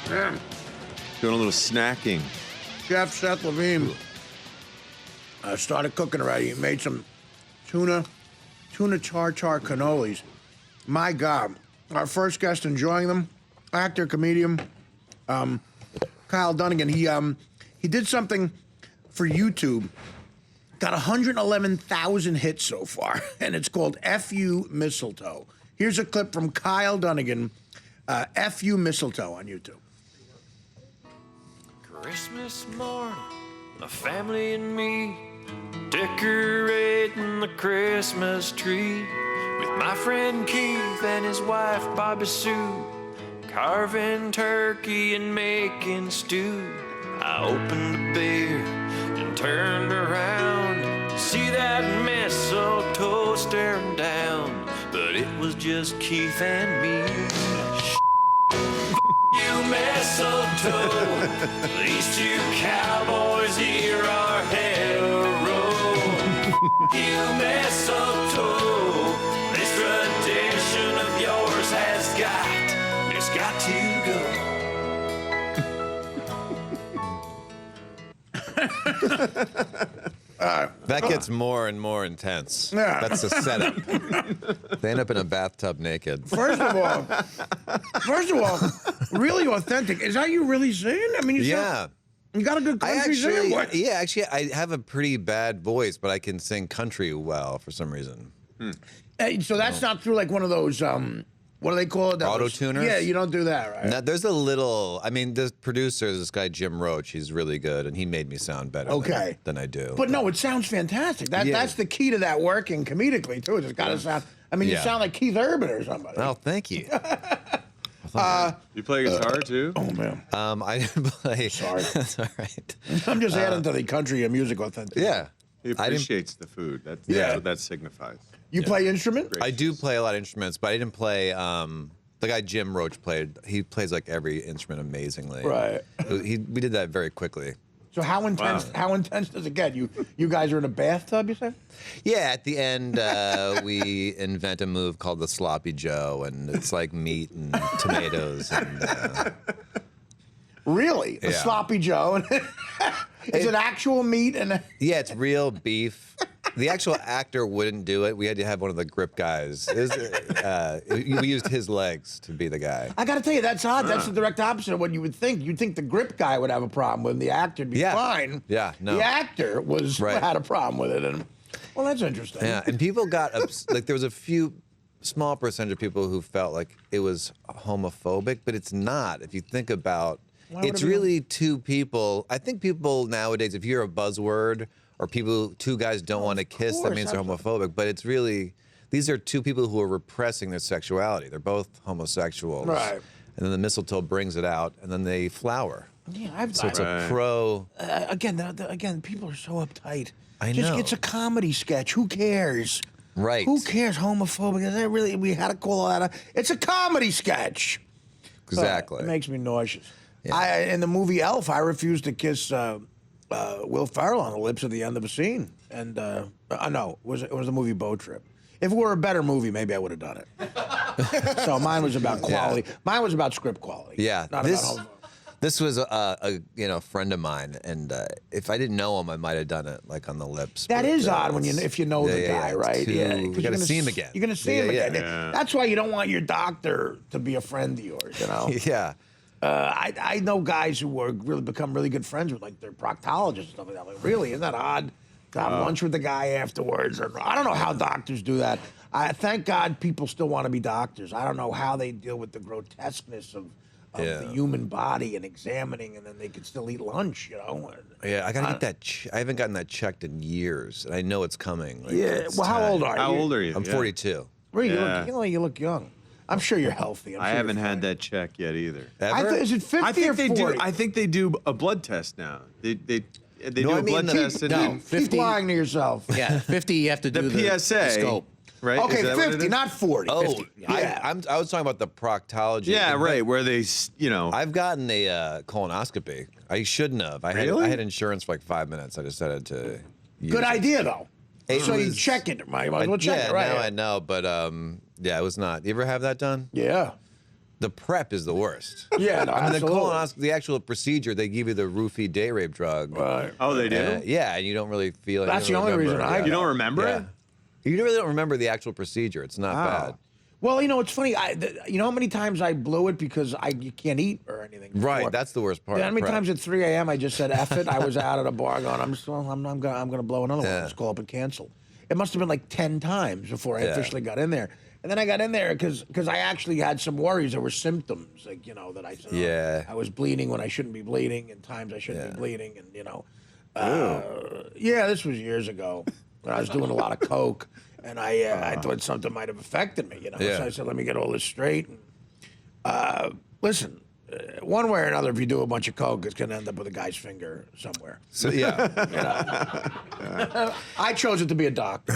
Doing a little snacking. Chef Seth Levine started cooking already. He made some tuna tartar cannolis. My God, our first guest enjoying them, actor, comedian, Kyle Dunnigan. He did something for YouTube. Got 111,000 hits so far, and it's called F.U. Mistletoe. Here's a clip from Kyle Dunnigan, F.U. Mistletoe on YouTube. Christmas morning, my family and me decorating the Christmas tree with my friend Keith and his wife Bobby Sue, carving turkey and making stew. I opened a beer and turned around to see that mistletoe staring down, but it was just Keith and me. You mistletoe, these two cowboys here are hero. You mistletoe, this tradition of yours has got to go. That gets more and more intense. Yeah. That's the setup. They end up in a bathtub naked. First of all, really authentic. Is that you really singing? I mean, you got a good country singer. What? Yeah, actually, I have a pretty bad voice, but I can sing country well for some reason. Hey, so that's not through like one of those, what do they call it? Auto-tuners? Yeah, you don't do that, right? Now, there's a little, I mean, the producer is this guy, Jim Roach. He's really good, and he made me sound better than I do. But no, it sounds fantastic. That's the key to that working comedically, too. It's got to sound, I mean, you sound like Keith Urban or somebody. Oh, thank you. You play guitar too? Oh, man. I didn't play. Sorry. That's all right. I'm just adding to the country and music authenticity. Yeah. He appreciates the food. That's what that signifies. You play instrument? I do play a lot of instruments, but I didn't play. The guy Jim Roach played. He plays like every instrument amazingly. Right. We did that very quickly. So how intense? Wow. How intense does it get? You guys are in a bathtub, you said? Yeah. At the end, we invent a move called the Sloppy Joe, and it's like meat and tomatoes. And, Really? The Yeah. Sloppy Joe? Is it actual meat? yeah, it's real beef. The actual actor wouldn't do it. We had to have one of the grip guys. We used his legs to be the guy. I got to tell you, that's odd. That's the direct opposite of what you would think. You'd think the grip guy would have a problem with it, and the actor would be fine. Yeah, no. The actor had a problem with it. And well, that's interesting. Yeah, and people got like there was a few small percentage of people who felt like it was homophobic, but it's not. If you think about, it's really two people. I think people nowadays, if you're a buzzword or two guys don't want to kiss, that means they're homophobic. But it's really, these are two people who are repressing their sexuality. They're both homosexuals. Right. And then the mistletoe brings it out, and then they flower. Yeah, So it's a pro. Again, people are so uptight. I Just know. it's a comedy sketch. Who cares? Right. Who cares? Homophobic? Is that really? We had to call that. It's a comedy sketch. Exactly. It makes me nauseous. Yeah. In the movie Elf, I refused to kiss Will Ferrell on the lips at the end of a scene. And no, it was the movie Boat Trip. If it were a better movie, maybe I would have done it. So mine was about quality. Yeah. Mine was about script quality. Yeah. Not about homo. This was a friend of mine, and if I didn't know him, I might have done it like on the lips. That is odd if you know the guy, right? You got to see him again. You're going to see him again. Yeah. That's why you don't want your doctor to be a friend of yours, you know? Yeah. I know guys who are become really good friends with like their proctologists and stuff like that. Like, really, isn't that odd? To have lunch with the guy afterwards. Or, I don't know how doctors do that. Thank God people still want to be doctors. I don't know how they deal with the grotesqueness of the human body and examining, and then they can still eat lunch, you know? Yeah, I gotta get that. I haven't gotten that checked in years, and I know it's coming. Like, Well, how old are you? How old are you? I'm 42. Really, Yeah. you look young. I'm sure you're healthy. I haven't had that check yet either. Ever? Is it 50 or 40? I think they do a blood test now. They No, do I a mean blood the- test. And no. Keep 50 lying to yourself. Yeah, 50. You have to do the PSA, scope. right? Okay, Is that what it 50, is? not 40. Oh, 50. Yeah. I was talking about the proctology. Yeah, But right. Where they, I've gotten a colonoscopy. I shouldn't have. I had insurance for like 5 minutes. I decided to. Good idea, though. It So you was- check it, Mike. Well, check yeah, it, right? now I know, but yeah, it was not. You ever have that done? Yeah. The prep is the worst. Yeah, no, I mean, absolutely. the actual procedure, they give you the roofie day rape drug. Right. Oh, they do? Yeah, and you don't really feel it. That's you don't the only remember. reason I Yeah. You don't remember Yeah. it? You really don't remember the actual procedure. It's not bad. Well, you know, it's funny. You know how many times I blew it because you can't eat or anything. Right, before? that's the worst part. How many prep. times at 3 a.m. I just said F it? I was out at a bar going, I'm gonna blow another one. Just call up and cancel. It must have been like 10 times before I officially got in there. And then I got in there because I actually had some worries. There were symptoms, like, you know, that I said, Yeah. I was bleeding when I shouldn't be bleeding, and times I shouldn't be bleeding, and, you know. Yeah, this was years ago when I was doing a lot of coke, and I thought something might have affected me, you know. Yeah. So I said, let me get all this straight. And, listen, one way or another, if you do a bunch of coke, it's going to end up with a guy's finger somewhere. So, yeah. I chose it to be a doctor.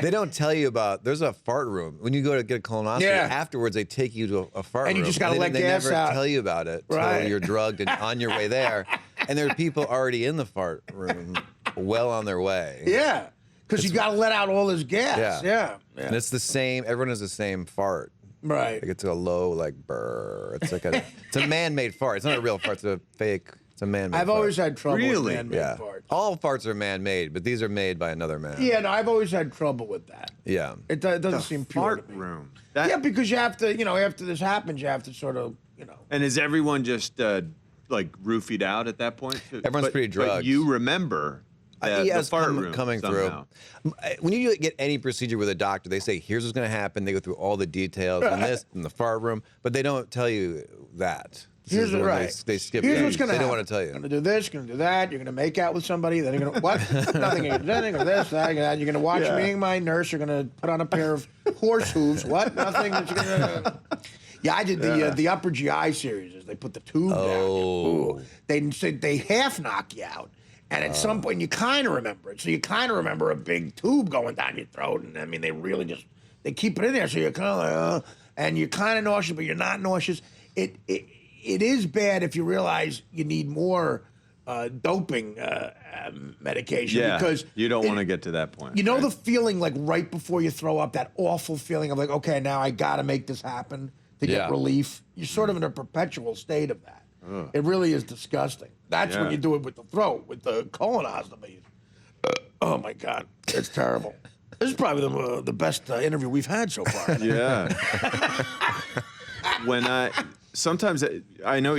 They don't tell you about. There's a fart room when you go to get a colonoscopy. Yeah. Afterwards, they take you to a fart room, And you just gotta let gas They never out. tell you about it Right. till you're drugged and on your way there. And there are people already in the fart room, well on their way. Yeah, because you got to let out all this gas. Yeah. And it's the same. Everyone has the same fart. Right. Like it's a low, like burr. It's like it's a man-made fart. It's not a real fart. It's a fake. It's a man-made. I've fart. always had trouble with Really? man-made Yeah. farts. All farts are man-made, but these are made by another man. Yeah, no, I've always had trouble with that. Yeah. It doesn't seem pure Fart to me. room. Yeah, because you have to, you know, after this happens, you have to sort of, you know. And is everyone just like roofied out at that point? Everyone's pretty But drugged. you remember the Yes, fart room coming somehow. through. When you get any procedure with a doctor, they say, here's what's going to happen. They go through all the details and this in the fart room, but they don't tell you that. Here's the it, one right. They skip Here's that. what's going to They happen. don't want to tell you. You're going to do this, you're going to do that, you're going to make out with somebody, then you're going to, what? Nothing, you're going to this, that, you're going to watch me and my nurse, you're going to put on a pair of horse hooves, what? Nothing. Yeah, I did the upper GI series. They put the tube down. Oh. They half knock you out. And at some point, you kind of remember it. So you kind of remember a big tube going down your throat. And I mean, they really they keep it in there. So you're kind of like, and you're kind of nauseous, but you're not nauseous. It is bad if you realize you need more doping medication. Yeah, Because you don't want to get to that point. you know right? the feeling like right before you throw up, that awful feeling of like, okay, now I got to make this happen to get Yeah. relief. You're sort of in a perpetual state of that. It really is disgusting. That's when Yeah. you do it with the throat, with the colonoscopy. Oh my God, it's terrible. This is probably the best interview we've had so far. Yeah. Sometimes I know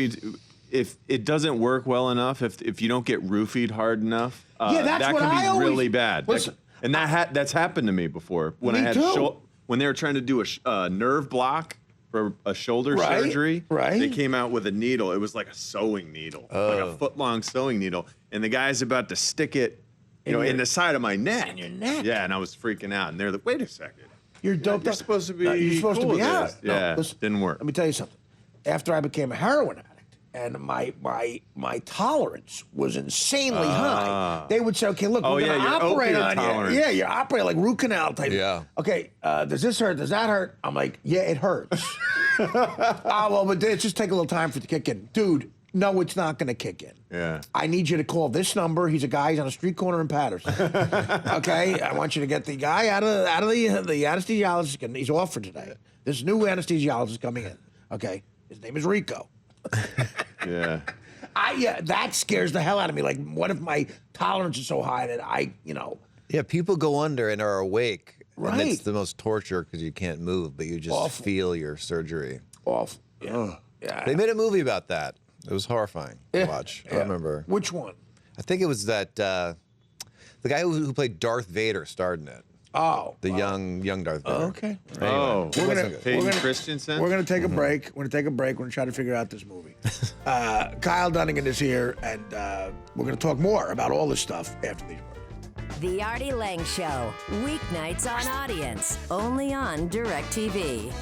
if it doesn't work well enough, if you don't get roofied hard enough, Yeah, that's that what can be I always- really bad. Listen, And that's happened to me before when Me I had too. when they were trying to do a nerve block for a shoulder Right, surgery. right. They came out with a needle. It was like a sewing needle, like a foot-long sewing needle, and the guy's about to stick it, in the side of my neck. In your neck. Yeah, and I was freaking out. And they're like, "Wait a second. You're doped You're up. supposed to be No, you're supposed cool to be with out. this. Yeah, listen, didn't work. Let me tell you something. After I became a heroin addict and my tolerance was insanely high, they would say, "Okay, look, Oh, we're going to yeah, your operate opiate on tolerance. you. Yeah, you're operating like root canal type. Yeah. Okay, does this hurt? Does that hurt? I'm like, yeah, it hurts. Well, but it's just take a little time for it to kick in, dude. No, it's not going to kick in. Yeah. I need you to call this number. He's a guy. He's on a street corner in Patterson. Okay, I want you to get the guy out of the anesthesiologist. And he's off for today. This new anesthesiologist coming in. Okay, his name is Rico. Yeah. That scares the hell out of me. Like, what if my tolerance is so high that Yeah, people go under and are awake. And Right. it's the most torture because you can't move, but you just Awful. feel your surgery. off. Yeah. Yeah. They made a movie about that. It was horrifying to watch. I Yeah. remember. Which one? I think it was that the guy who played Darth Vader starred in it. Oh, The young Darth Vader. okay. Oh, We're gonna- Hayden we're gonna- Christensen. We're going to take a break. We're going to take a break. We're going to try to figure out this movie. Kyle Dunnigan is here, and we're going to talk more about all this stuff after these words. The Artie Lange Show, weeknights on Audience, only on DirecTV.